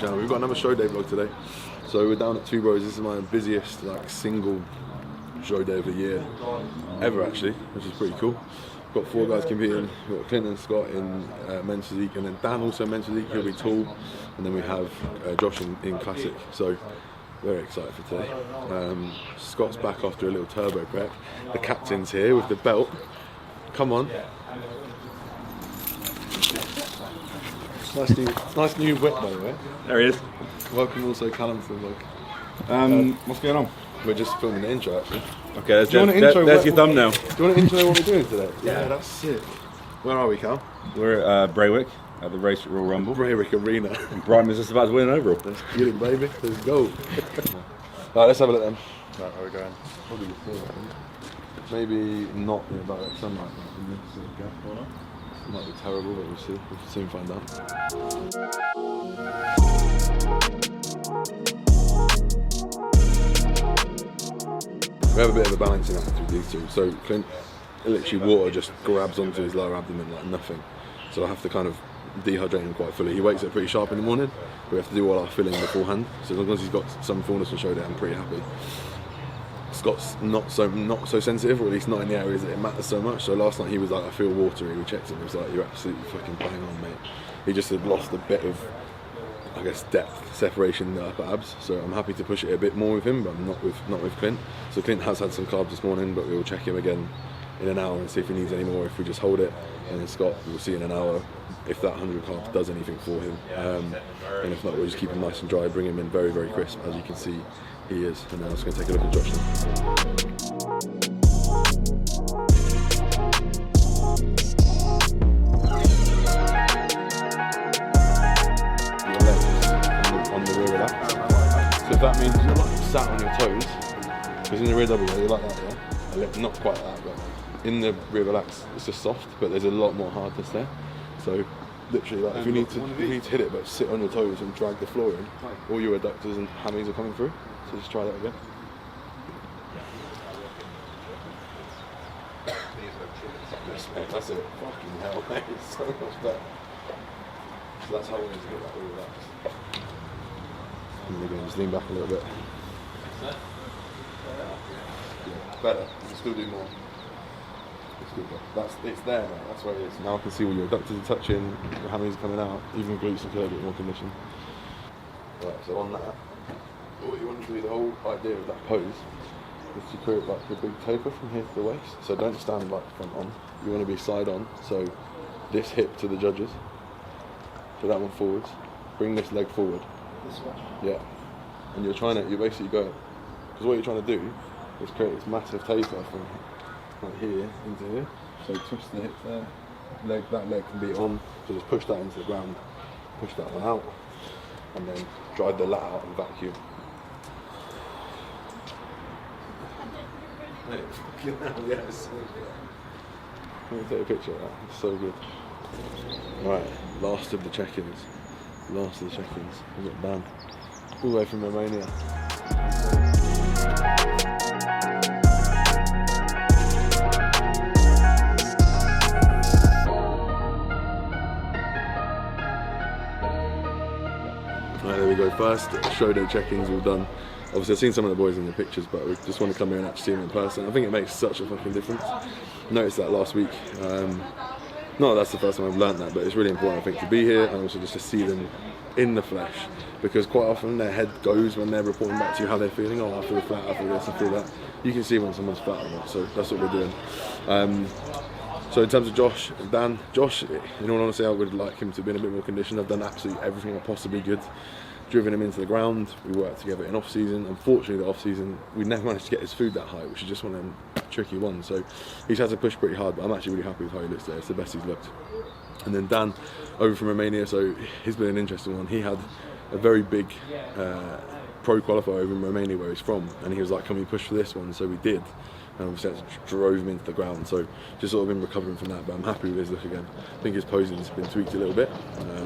channel. We've got another show day vlog today. So we're down at Two Bros. This is my busiest like single show day of the year ever actually, which is pretty cool. We've got 4 guys competing. We've got Clint and Scott in men's physique, and then Dan also in men's physique, he'll be tall. And then we have Josh in classic. So very excited for today. Scott's back after a little turbo prep. The captain's here with the belt. Come on. Nice new whip, by the way. There he is. Welcome also Callum to the vlog. What's going on? We're just filming the intro actually. Okay, there's your thumbnail. Do you want to intro what we're doing today? Yeah, that's sick. Where are we, Cal? We're at Braywick at the Race at Royal Rumble. Braywick Arena. And Brighton is just about to win an overall. Let's get it, baby. Let's go. Right, let's have a look then. Right, where are we going? Probably the floor, I think. Maybe not in about like sunlight. In this sort of gap. It might be terrible, but we'll see. We'll soon find out. We have a bit of a balancing act with these two. So Clint, literally water just grabs onto his lower abdomen like nothing. So I have to kind of dehydrate him quite fully. He wakes up pretty sharp in the morning. We have to do all our filling beforehand. So as long as he's got some fullness on shoulder, I'm pretty happy. Scott's not so sensitive, or at least not in the areas that it matters so much. So last night he was like, I feel watery. We checked him. He was like, you're absolutely fucking bang on, mate. He just had lost a bit of, I guess, depth separation in the upper abs. So I'm happy to push it a bit more with him, but not with Clint. So Clint has had some carbs this morning, but we will check him again in an hour and see if he needs any more. If we just hold it, and then Scott, we'll see in an hour if that 100 carbs does anything for him. And if not, we'll just keep him nice and dry, bring him in very, very crisp, as you can see he is. And now I'm just going to take a look at Josh now. On the rear relax. So if that means you're like sat on your toes, because in the rear double, you're like that, yeah? Not quite like that, but in the rear relax, it's just soft, but there's a lot more hardness there. So literally, like, if you need to hit it, but sit on your toes and drag the floor in, all your adductors and hammies are coming through. So just try that again. Yes, mate, that's it. Fucking hell, mate. It's so much better. So that's how we need to get that rear relax. And again, just lean back a little bit. Yeah, better. You can still do more. It's good, it's there now, that's where it is. Now I can see all your adductors are touching, your hammies are coming out, even glutes look a little bit more conditioned. Right, so on that, what you want to do, the whole idea of that pose is to create like a big taper from here to the waist. So don't stand like front on, you want to be side on. So this hip to the judges, put that one forwards, bring this leg forward. This one? Yeah. And you're basically going, because what you're trying to do is create this massive taper from like here into here. So twist the hip there, that leg can be on, so just push that into the ground, push that one out, and then drive the lat out and vacuum. Yes. Let me take a picture of that, it's so good. Right, last of the check-ins. We've got Dan, all the way from Romania. Right, there we go, first show day check-ins all done. Obviously I've seen some of the boys in the pictures, but we just want to come here and actually see them in person. I think it makes such a fucking difference. Noticed that last week. Not that's the first time I've learned that, but it's really important, I think, to be here and also just to see them in the flesh, because quite often their head goes when they're reporting back to you how they're feeling. Oh, I feel flat, I feel this, I feel that. You can see when someone's flat or not, so that's what we're doing. So in terms of Josh and Dan, Josh, in all honesty, I would like him to be in a bit more condition. I've done absolutely everything I possibly could. Driven him into the ground, we worked together in off-season. Unfortunately, the off-season, we never managed to get his food that high, which is just one of them tricky ones. So he's had to push pretty hard, but I'm actually really happy with how he looks there. It's the best he's looked. And then Dan, over from Romania, so he's been an interesting one. He had a very big pro qualifier over in Romania where he's from, and he was like, can we push for this one? So we did. And obviously that drove him into the ground, so just sort of been recovering from that, but I'm happy with his look again. I think his posing's been tweaked a little bit,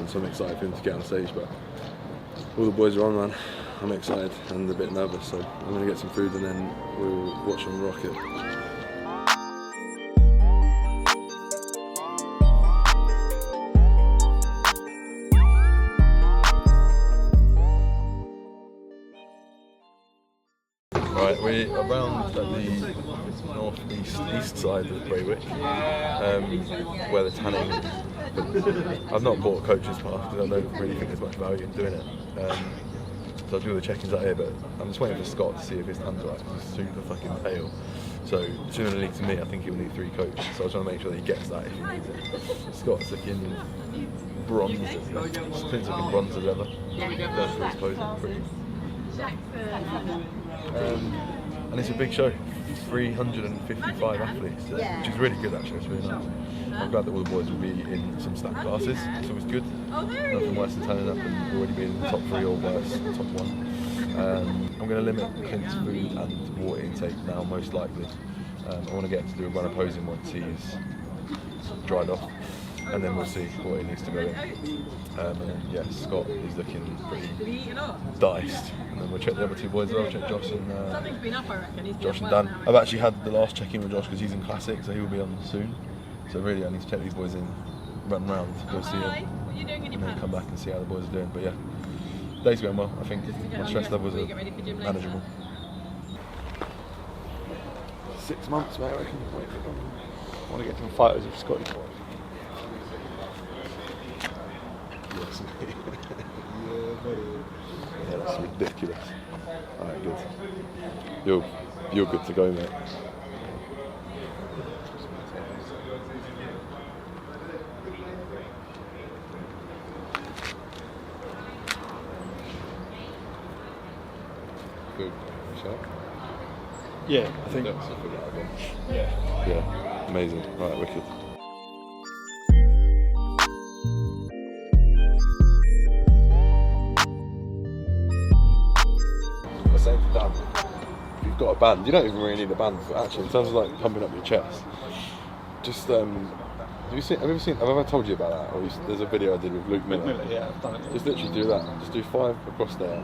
so I'm excited for him to get on stage, but all the boys are on, man. I'm excited and a bit nervous, so I'm going to get some food and then we'll watch them rock it. Right, we're around at the east side of Braywick, where the tanning. I've not bought a coach's pass because I don't really think there's much value in doing it. So I'll do the check-ins out here, but I'm just waiting for Scott to see if his hand's right. He's super fucking pale. So similarly to me, I think he'll need 3 coaches. So I just want to make sure that he gets that if he needs it. Scott's looking bronze, Splint's looking bronze as ever. Going for his posing, pretty. And it's a big show. 355 athletes, which is really good actually. It's really nice. I'm glad that all the boys will be in some stacked classes. It's always good. Nothing worse than turning up and already being in the top 3 or worse, top 1. I'm going to limit Clint's food and water intake now, most likely. I want to get him to do a run of posing once he's dried off, and then we'll see what he needs to go in. And then, yeah, Scott is looking pretty diced. And then we'll check the other 2 boys as well. We'll check Josh and Dan. I've actually had the last check-in with Josh because he's in Classic, so he will be on soon. So really, I need to check these boys in, run round, go see them, and then come back and see how the boys are doing. But yeah, day's going well. I think my stress levels are manageable. 6 months, mate. I reckon. I want to get some fighters with Scotty. Yes, mate. Yeah, buddy. Yeah, that's ridiculous. Alright, good. You're good to go, mate. Good. Sharp? Yeah, I think. Yeah, amazing. Right, wicked. The same for Dan. If you've got a band, you don't even really need a band, but actually, in terms of like pumping up your chest, just have you ever told you about that? Or there's a video I did with Luke Miller. Yeah, I've done it. Just literally do that. Just do 5 across there.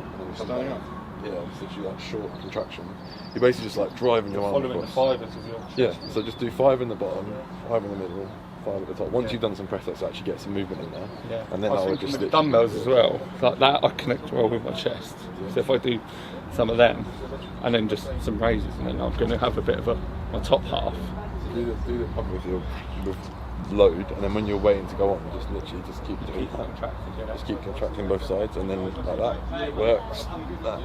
Yeah, it's literally like short contraction. You're basically just like driving your arm following across. the 5 of your chest. Yeah, so just do 5 in the bottom, 5 in the middle, 5 at the top. Once you've done some press ups, actually get some movement in there. Yeah. And then I would just with dumbbells as well. Like that, I connect well with my chest. So if I do some of them, and then just some raises, and then I'm going to have a bit of my top half. Do the pump with load, and then when you're waiting to go on, just literally keep doing that. Contracting, yeah. Just keep contracting both sides, and then like that works. That.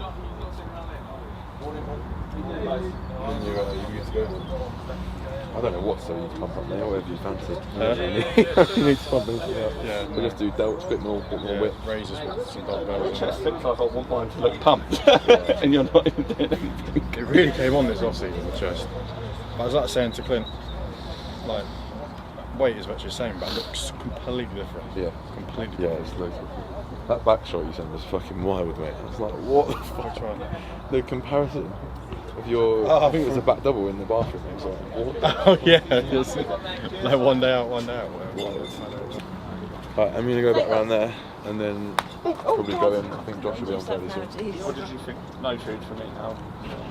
And you need to go. I don't know what so you pump up there, whatever you fancy. You need to pump it. Yeah. So just do delts, bit more width. Raises with some dumbbells. My chest looks like I want mine to look pumped, and you're not even doing anything. It really came on this off-season, the chest. But I was like saying to Clint, like, weight is what you're saying, but it looks completely different. Yeah. Completely Yeah, it's loads different. That back shot you sent was fucking wild, mate. I was like, what the fuck? Which one? The comparison of your... I think it was a back double in the bathroom. It was like, what? Oh yeah, just like one day out, one day out. Right, I'm going to go back around there and then probably go in. I think Josh will be on fairly soon. What did you think? No food for me now.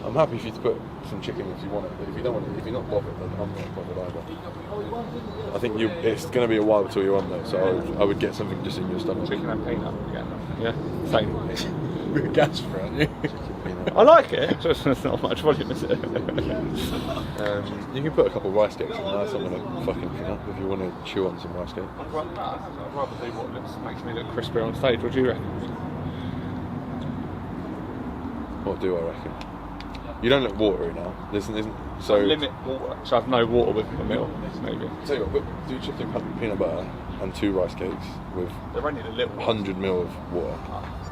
I'm happy for you to put some chicken if you want it, but if you don't want it, if you're not bothered, then I'm not bothered either. I think it's going to be a while until you're on though, so I would get something just in your stomach. Chicken and peanut again. Yeah, same. We're gas for, aren't you? I like it. It's not much volume, is it? You can put a couple of rice cakes in there. That's not going to fucking thing up if you want to chew on some rice cake. I'd rather do what makes me look crispier on stage. What do you reckon? What do I reckon? You don't look watery now. So limit water. So I have no water with my meal, maybe. Tell you what, do chicken peanut butter and 2 rice cakes with They're only a little 100 ml of water.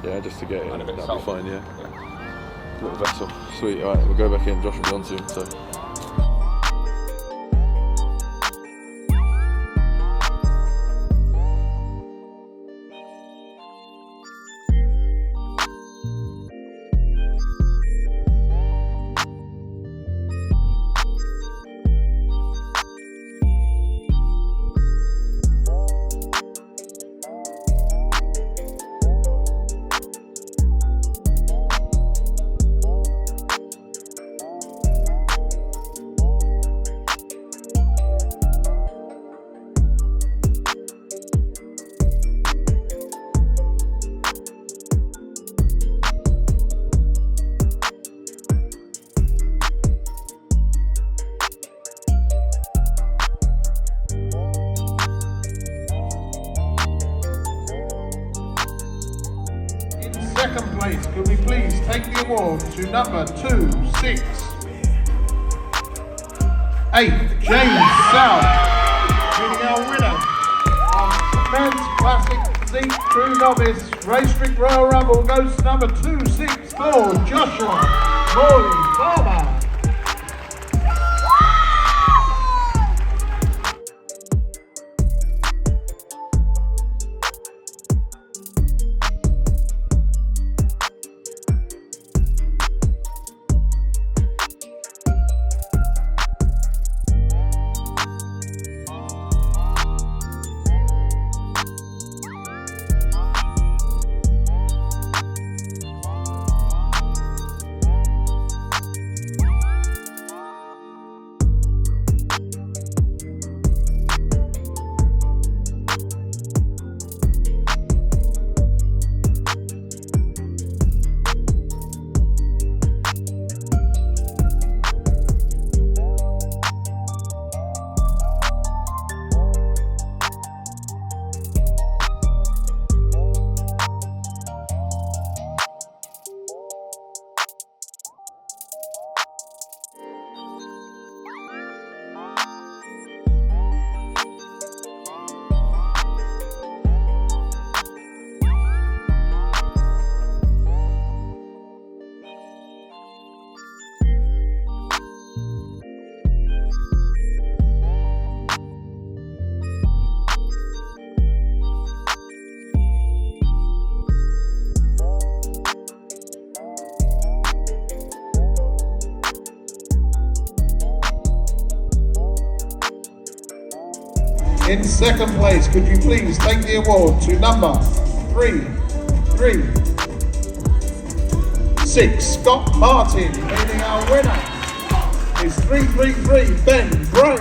Yeah, just to get it in. And a bit That'll of be salt. fine, yeah. Little vessel. Sweet, alright, we'll go back in. Josh will be on soon, so. second place, could we please take the award to number 268, James South, being our winner of Men's Classic Physique True Novice Race Street Royal Rumble goes to number 264, Joshua Morley Farmer. In second place, could you please take the award to number 336, Scott Martin, meaning our winner is 333, Ben Bray.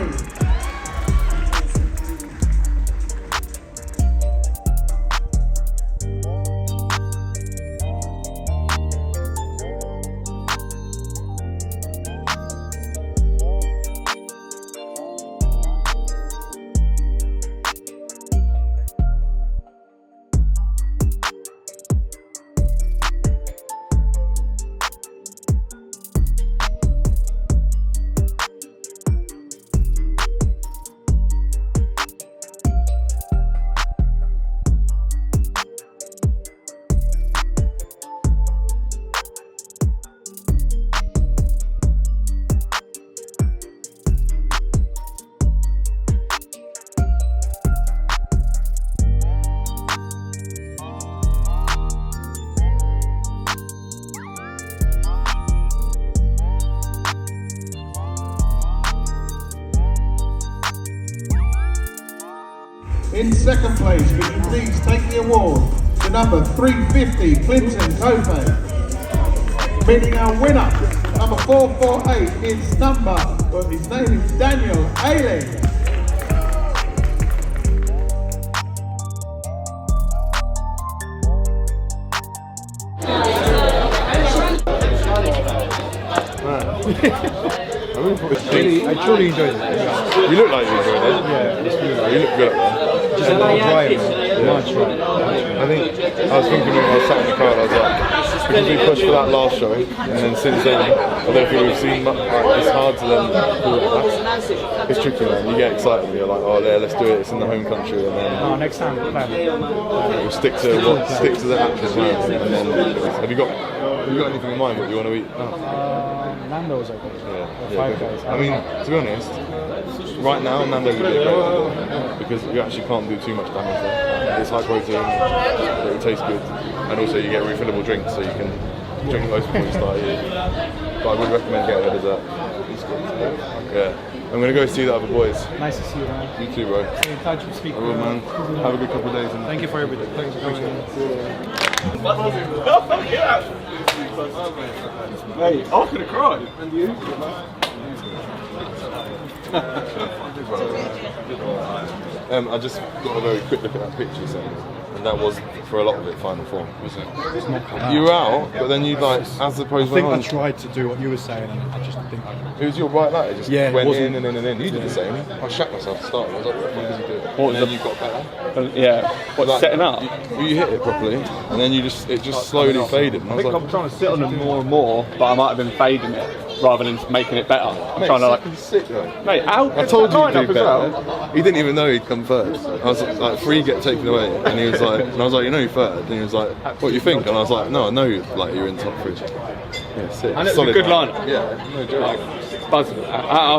In second place, could you please take the award to number 350, Clinton Kofe, meaning our winner, number 448, his name is Daniel Ailey. I truly enjoyed it. You look like you enjoyed it. Yeah, it's really You look good at that. just a lot of driving. Much right. I think I was thinking when I was sat in the car, I was like, because we pushed for that last show, and then since then, I don't think we've seen much. Like, it's hard to then call it that. It's tricky, man. You get excited, and you're like, oh yeah, let's do it. It's in the home country, and then Next time we'll plan. we'll stick to the actual plan. And then, have you got anything in mind? What you want to eat? Oh. Nando's, I think. Yeah, Guys. I mean, to be honest, right now Nando's would be a great idea because you actually can't do too much damage there. It's high protein, it tastes good, and also you get a refillable drink, so you can drink loads before you start eating. But I would recommend getting a dessert. Yeah, I'm gonna go see the other boys. Nice to see you, man. You too, bro. Stay in touch. We'll speak. I will, man. Have a good couple of days. And Thank you for everything. Thanks for coming. Mate, I could have cried. And you? I just got a very quick look at that picture, so, and that was for a lot of it final form. Was it? It's not come out. You were out, but then you like as the pose I think went I on. tried to do what you were saying, and I just think I. It was your right lat. It just Yeah, it went wasn't- in and in and in. You did the same. I shat myself to start. I was like, what the fuck does he do? What was And then the- you got better. Yeah. What, Like, setting up? You hit it properly, and then it just slowly faded. And I I was think like, I'm trying to sit on it more and more, but I might have been fading it rather than making it better. I'm mate, trying to like, fucking sick though. mate, how I told you line to up do as better. well. He didn't even know he'd come third. I was like, free get taken away, and he was like, and I was like, you know you're third, and he was like, what do you think? And I was like, no, I know like you're in top three. Yeah, sick. And it's a Solid good line. lineup. Yeah, no joke. Like, buzzing. I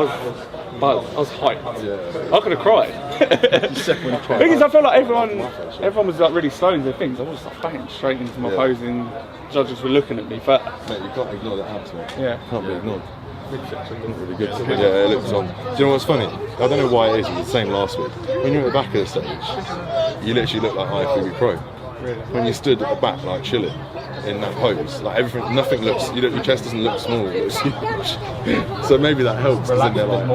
was hyped. Yeah. I could have cried. The thing is, I feel like everyone was like really slow in their things. I was just like banging straight into my posing. Judges were looking at me first. Mate, you can't ignore the abs, mate. Yeah. Can't be ignored. Not really good. Yeah, it looks on. Do you know what's funny? I don't know why it is. It was the same last week. When you're at the back of the stage, you literally look like IFBB Pro. When you stood at the back, like chilling in that pose, like everything, nothing looks. Your chest doesn't look small. It looks huge. So maybe that helps. Isn't there, like,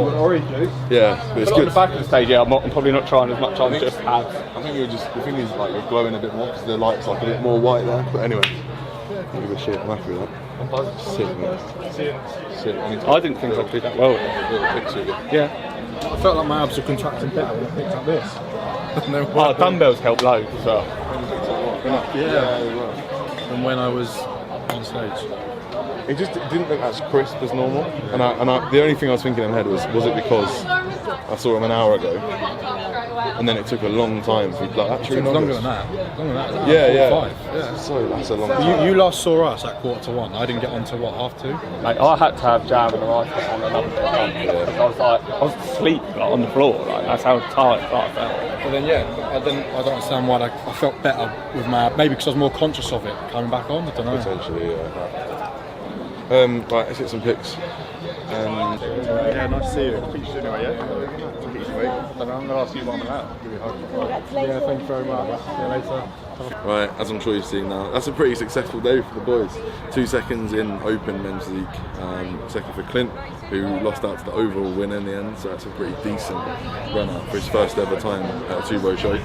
yeah, but it's But on good. the back of the stage, yeah, I'm probably not trying as much. I'm just abs. I think the thing is like you're glowing a bit more because the light's like a bit more white there. But anyway, don't give a shit. I'm happy with that. Sick, man. Sick. I didn't think I'd do that well. Yeah. I felt like my abs were contracting better when I picked up this. No, Oh, dumbbells help loads as well. than when I was on stage. It just didn't look as crisp as normal, and the only thing I was thinking in my head was it because I saw him an hour ago, and then it took a long time for like that. It's longer than that. Longer than that. Yeah. 45. Yeah. So that's a long time. You last saw us at 1:45. I didn't get on to what, 1:30? Mate, I had to have jam and a rice on another day. I was asleep like, on the floor. Like, that's how tired I felt. But then I don't understand why I felt better with my maybe because I was more conscious of it coming back on. I don't know. Potentially, yeah. Right, let's get some pics. Yeah, nice to see you. Speak to you anyway, yeah? I'm going to ask you what I'm allowed. Give you a hug. Yeah, thank you very much. See you later. Right, as I'm sure you've seen now, that's a pretty successful day for the boys. 2 seconds in open men's league. Second for Clint, who lost out to the overall winner in the end, so that's a pretty decent run out for his first ever time at a two-row show.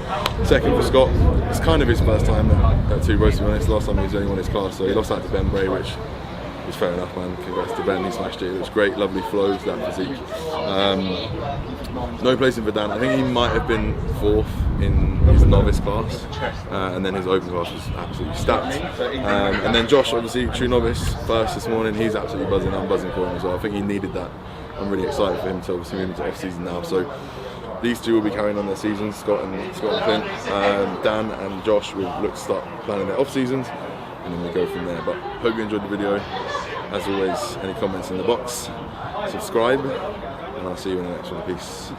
Second for Scott, it's kind of his first time at two rows, to be honest. Last time he was only won his class, so he lost out to Ben Bray, which was fair enough, man. Congrats to Ben, he smashed it. It was great, lovely flow to that physique. No placing for Dan. I think he might have been 4th in his novice class, and then his open class was absolutely stacked. And then Josh, obviously true novice, first this morning. He's absolutely buzzing. I'm buzzing for him as well. I think he needed that. I'm really excited for him to obviously move into off season now. So these two will be carrying on their seasons, Scott and Clint. Dan and Josh will look to start planning their off seasons, and then we'll go from there. But hope you enjoyed the video. As always, any comments in the box, subscribe, and I'll see you in the next one. Peace.